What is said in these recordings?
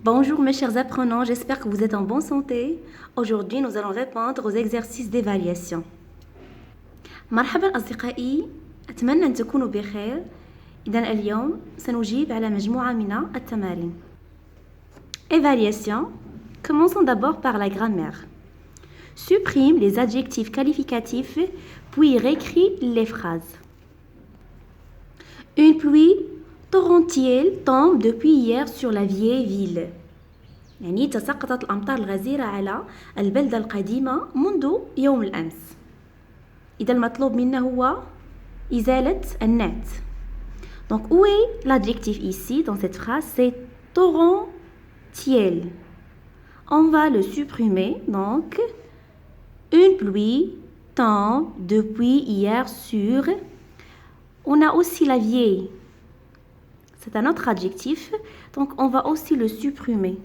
Bonjour mes chers apprenants, j'espère que vous êtes en bonne santé. Aujourd'hui, nous allons répondre aux exercices d'évaluation. مرحبا أصدقائي، أتمنى أن تكونوا بخير. إذن اليوم سنجيب على مجموعة من التمارين. Évaluation. Commençons d'abord par la grammaire. Supprime les adjectifs qualificatifs, puis réécris les phrases. Une pluie torrentielle tombe depuis hier sur la vieille ville. يعني تساقطت الأمطار الغزيرة على البلدة القديمة منذ يوم الأمس. إذا المطلوب منا هو إزالة النعت. Donc où est l'adjectif ici dans cette phrase? C'est torrentiel. On va le supprimer. Donc une pluie tombe depuis hier sur. On a aussi la vieille. C'est un autre adjectif. Donc on va aussi le supprimer.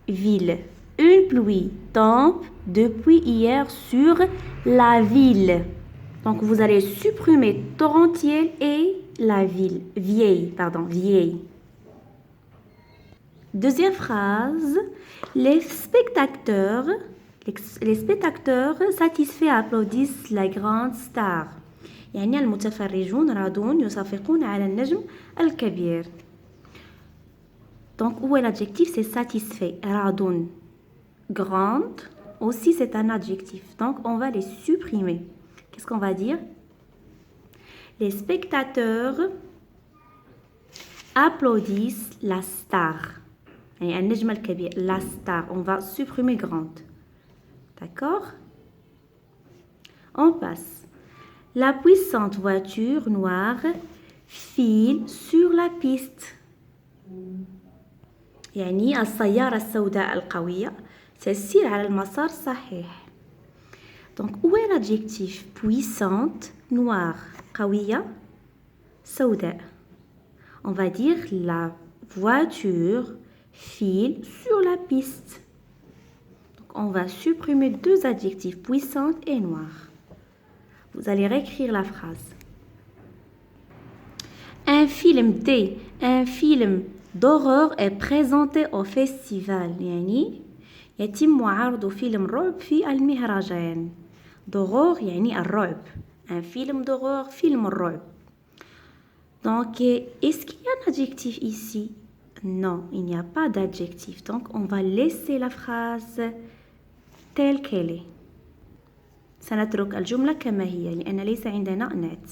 Ville. Une pluie tombe depuis hier sur la ville. Donc vous allez supprimer torrentiel et la ville. Vieille. Deuxième phrase. Les spectateurs satisfaits applaudissent la grande star. يعني المتفرجون راضون يصفقون على النجم الكبير. Donc, où est l'adjectif? C'est satisfait. Radon. Grande. Aussi, c'est un adjectif. Donc, on va les supprimer. Qu'est-ce qu'on va dire? Les spectateurs applaudissent la star. La star. On va supprimer grande. D'accord? On passe. La puissante voiture noire file sur la piste. يعني السيارة السوداء القوية تسير على المسار الصحيح. Donc où est l'adjectif? Puissante, noire, قوية, سوداء. On va dire la voiture file sur la piste. Donc on va supprimer deux adjectifs, puissante et noire. Vous allez réécrire la phrase. Un film d'horreur est présenté au festival. يعني يتم عرض فيلم رعب في المهرجان. d'horreur يعني الرعب. Un film d'horreur, film الرعب. Donc, est-ce qu'il y a un adjectif ici? Non, il n'y a pas d'adjectif. Donc, on va laisser la phrase telle qu'elle est. سنترك الجملة كما هي لأن ليس عندنا نت.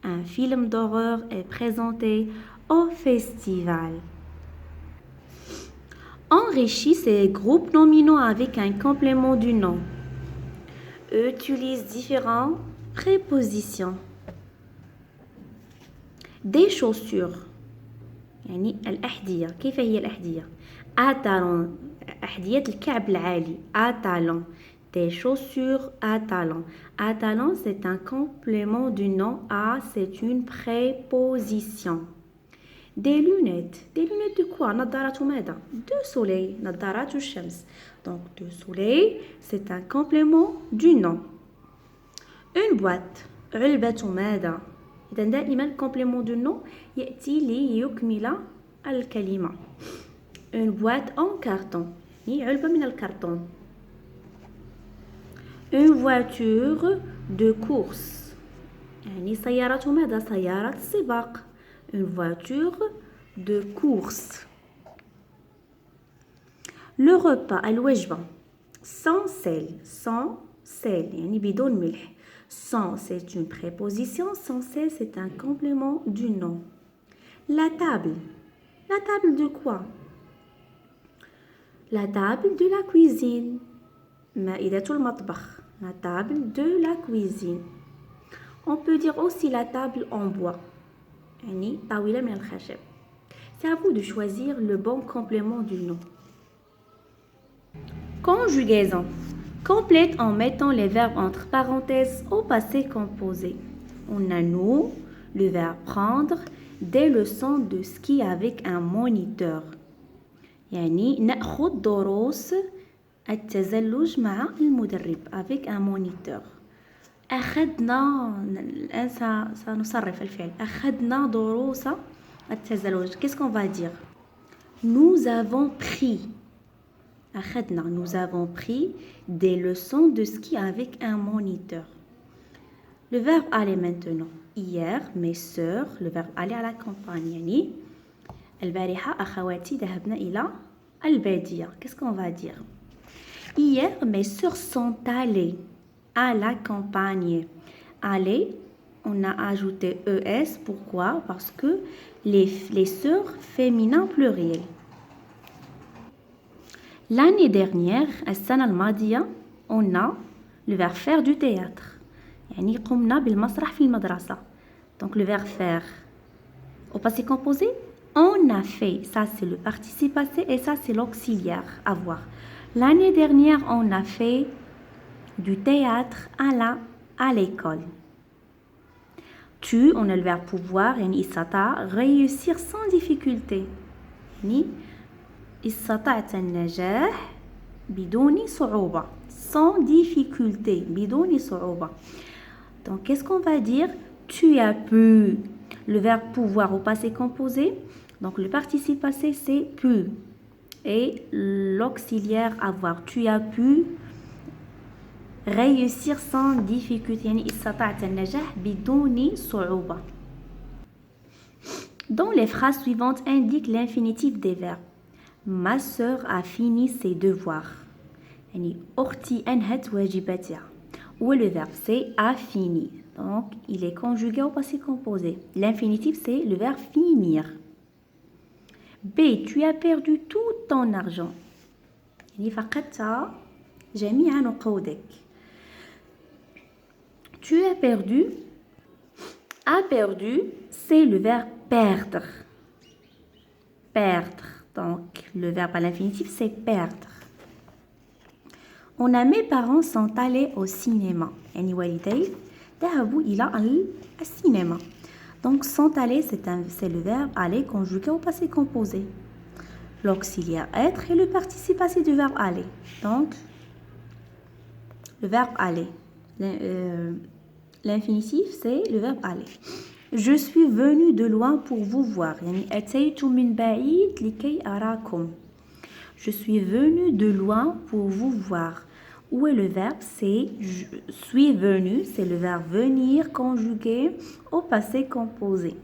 Un film d'horreur est présenté au festival. Enrichis ces groupes nominaux avec un complément du nom. Utilise différentes prépositions. Des chaussures. يعني الأحذية. كيف هي الأحذية؟ talons. أحذية الكعب العالي. talons. Des chaussures à talons. À talons, c'est un complément du nom. À, c'est une préposition. Des lunettes. Des lunettes de quoi? نظارة ماذا? De soleil. نظارة الشمس. Donc, de soleil, c'est un complément du nom. Une boîte. علبة ماذا? إذا دائما complément du nom يأتي ليكمل الكلمة. Une boîte en carton. هي علبة من الكرتون. Une voiture de course. يعني سيارة ماذا؟ سيارة سباق. Une voiture de course. Le repas الوجبة sans sel. Sans sel يعني بدون ملح. Sans, c'est une préposition. Sans sel, c'est un complément du nom. La table. La table de quoi? La table de la cuisine. مائدة المطبخ. La table de la cuisine. On peut dire aussi la table en bois. يعني طاولة من الخشب. C'est à vous de choisir le bon complément du nom. Conjugaison. Complète en mettant les verbes entre parenthèses au passé composé. On a nous, le verbe prendre, des leçons de ski avec un moniteur. يعني نأخذ دروس التزلج مع المدرب avec un moniteur. أخذنا الآن سنصرف الفعل. أخذنا دروس Qu'est-ce qu'on va dire? Nous avons pris. Nous avons pris des leçons de ski avec un moniteur. Le verbe aller maintenant. Hier, mes sœurs, le verbe aller à la campagne. يعني البارحة أخواتي ذهبنا إلى البادية. Qu'est-ce qu'on va dire? Hier, mes sœurs sont allées à la campagne. Aller, on a ajouté ES. Pourquoi? Parce que les sœurs féminin pluriel. L'année dernière, السنة الماضية, on a le verbe faire du théâtre. يعني قمنا بالمسرح في المدرسة. Donc le verbe faire au passé composé, on a fait. Ça c'est le participe passé et ça c'est l'auxiliaire avoir. L'année dernière, on a fait du théâtre à l'école. Tu, on a le verbe pouvoir, يعني استطاع, réussir sans difficulté. يعني استطعت النجاح بدون صعوبة. Sans difficulté, بدون صعوبة. Donc, qu'est-ce qu'on va dire? Tu as pu. Le verbe pouvoir au passé composé. Donc, le participe passé, c'est pu. Et l'auxiliaire avoir. Tu as pu réussir sans difficulté. يعني استطعت النجاح بدون صعوبة. Dans les phrases suivantes, indique l'infinitif des verbes. Ma sœur a fini ses devoirs. يعني أختي أنهت واجباتها. Où le verbe c'est a fini. Donc, il est conjugué au passé composé. L'infinitif, c'est le verbe finir. B. Tu as perdu tout ton argent. يعني فقدت جميع نقودك. Tu as perdu. A perdu, c'est le verbe perdre. Perdre. Donc, le verbe à l'infinitif, c'est perdre. On a mes parents sont allés au cinéma. يعني والدي ذهبوا إلى السينما. Donc, sont allés, c'est le verbe aller conjugué au passé composé. L'auxiliaire être et le participe passé du verbe aller. Donc, le verbe aller. L'infinitif, c'est le verbe aller. Je suis venu de loin pour vous voir. يعني أتيت من بعيد لكي أراكم. Je suis venu de loin pour vous voir. Où est le verbe? C'est je suis venu, c'est le verbe venir conjugué au passé composé.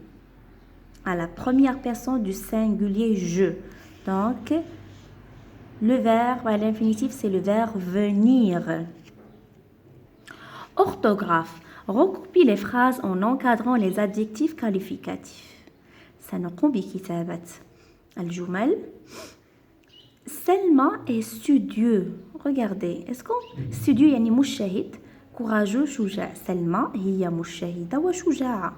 À la première personne du singulier je. Donc, le verbe à l'infinitif, c'est le verbe venir. Orthographe. Recopie les phrases en encadrant les adjectifs qualificatifs. سنقوم بكتابة الجمل. Selma est studieux. Regardez, est-ce qu'on studieux يعني مجتهد courageux شجاع. Selma هي مجتهدة وشجاعة.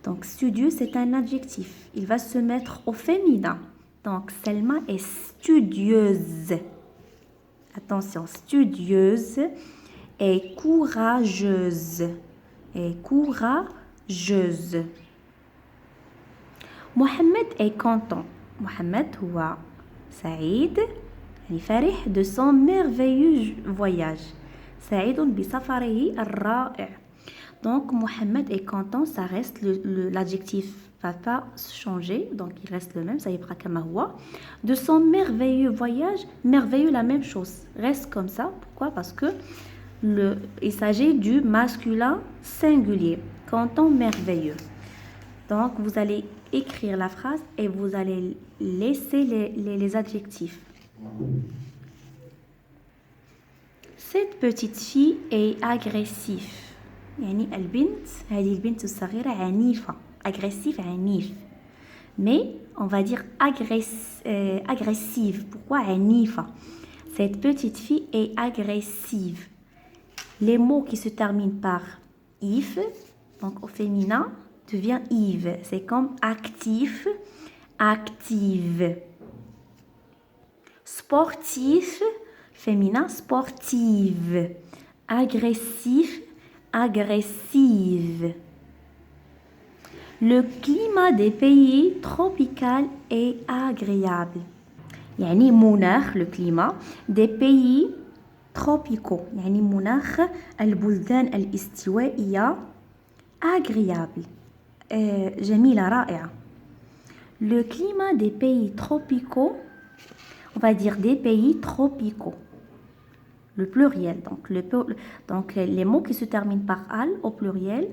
Donc studieux c'est un adjectif. Il va se mettre au féminin. Donc Selma est studieuse. Attention, studieuse et courageuse. Et courageuse. Mohamed est content. Mohamed هو سعيد يعني فرح de son merveilleux voyage. سعيد بسفره الرائع. Donc Mohamed est content, ça reste l'adjectif va pas changer, donc il reste le même, ça يبقى كما هو. De son merveilleux voyage, merveilleux la même chose, reste comme ça. Pourquoi? Parce que il s'agit du masculin singulier, content merveilleux. Donc vous allez écrire la phrase et vous allez laisser les adjectifs. Cette petite fille est agressive. يعني البنت هذه البنت الصغيرة عنيفة. Agressif, عنيف. Mais on va dire agressive. Pourquoi عنيفة? Cette petite fille est agressive. Les mots qui se terminent par if, donc au féminin, devient ive. C'est comme actif, active. Sportif, féminin, sportive. Agressif, agressive. Le climat des pays tropicaux est agréable. يعني مناخ le climat des pays tropicaux. يعني مناخ البلدان الاستوائية agréable. جميلة رائعة. Le climat des pays tropicaux, on va dire des pays tropicaux. Le pluriel, donc les mots qui se terminent par al au pluriel,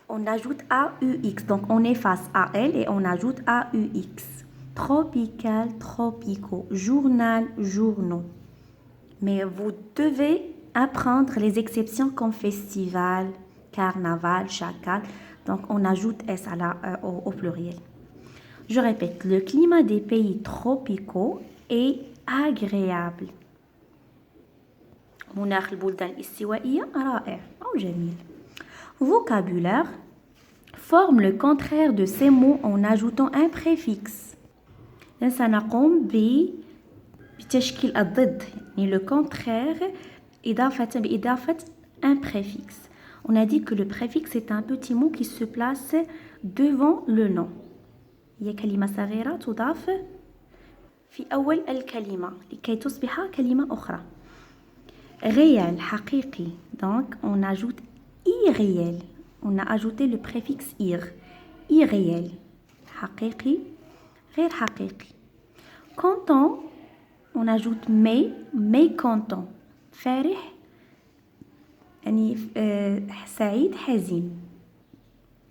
on ajoute AUX, donc on efface AL et on ajoute AUX. Tropical, tropicaux, journal, journaux. Mais vous devez apprendre les exceptions comme festival, carnaval, chacal. Donc on ajoute S au pluriel. Je répète, le climat des pays tropicaux est agréable. مناخ البلدان الاستوائية رائع أو جميل. Vocabulaire forme le contraire de ces mots en ajoutant un préfixe. سنقوم بتشكيل الضد يعني le contraire بإضافة un préfixe. On a dit que le préfixe est un petit mot qui se place devant le nom. هي كلمة صغيرة تضاف في أول الكلمة لكي تصبح كلمة أخرى. Réel, حقيقي. Donc, on ajoute irréel. On a ajouté le préfixe ir. Irréel. حقيقي, غير حقيقي. Content, on ajoute mécontent. فرح, يعني سعيد, حزين.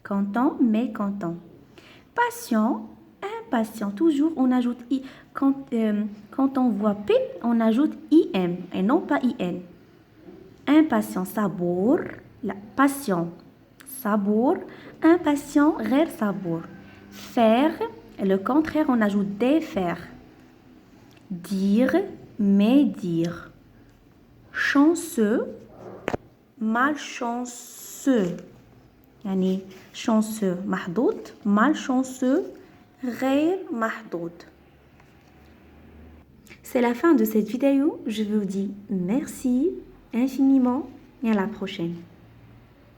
Content, mécontent. Patient, impatient. Toujours, on ajoute i. Quand on voit P, on ajoute IM et non pas IN. Impatient, sabour. La patient, sabour. Impatient, غير sabour. Faire, le contraire, on ajoute défaire. Dire, médire. Chanceux, malchanceux. يعني chanceux محظوظ, malchanceux, غير محظوظ. C'est la fin de cette vidéo. Je vous dis merci infiniment et à la prochaine.